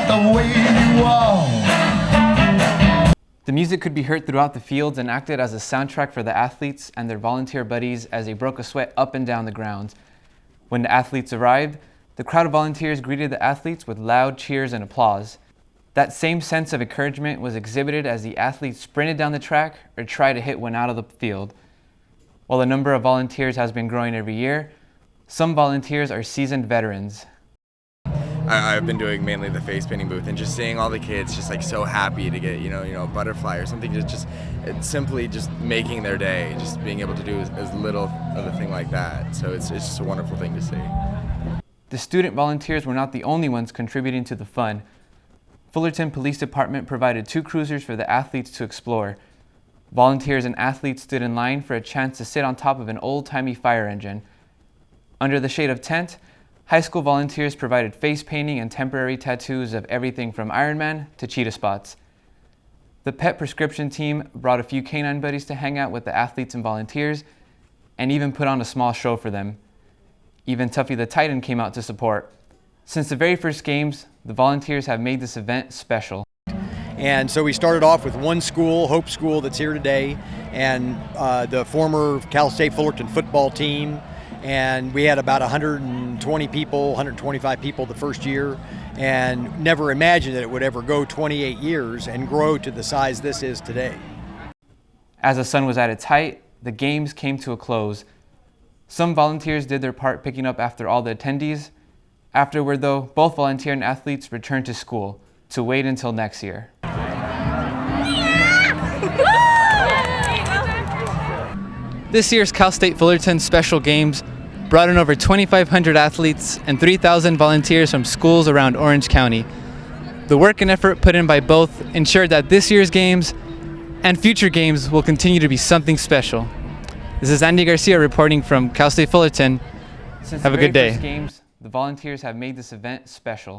the way you are. The music could be heard throughout the fields and acted as a soundtrack for the athletes and their volunteer buddies as they broke a sweat up and down the grounds. When the athletes arrived, the crowd of volunteers greeted the athletes with loud cheers and applause. That same sense of encouragement was exhibited as the athletes sprinted down the track or tried to hit one out of the field. While the number of volunteers has been growing every year, some volunteers are seasoned veterans. I've been doing mainly the face painting booth, and just seeing all the kids just like so happy to get a butterfly or something, it's simply just making their day, just being able to do as little of a thing like that. So it's just a wonderful thing to see. The student volunteers were not the only ones contributing to the fun. Fullerton Police Department provided 2 cruisers for the athletes to explore. Volunteers and athletes stood in line for a chance to sit on top of an old-timey fire engine. Under the shade of tent, high school volunteers provided face painting and temporary tattoos of everything from Iron Man to cheetah spots. The pet prescription team brought a few canine buddies to hang out with the athletes and volunteers, and even put on a small show for them. Even Tuffy the Titan came out to support. Since the very first games, the volunteers have made this event special. And so we started off with one school, Hope School, that's here today, and the former Cal State Fullerton football team. And we had about 120 people, 125 people the first year, and never imagined that it would ever go 28 years and grow to the size this is today. As the sun was at its height, the games came to a close. Some volunteers did their part picking up after all the attendees. Afterward, though, both volunteer and athletes returned to school to wait until next year. This year's Cal State Fullerton Special Games brought in over 2,500 athletes and 3,000 volunteers from schools around Orange County. The work and effort put in by both ensured that this year's games and future games will continue to be something special. This is Andy Garcia reporting from Cal State Fullerton. Have a good day. Since the very first games, the volunteers have made this event special.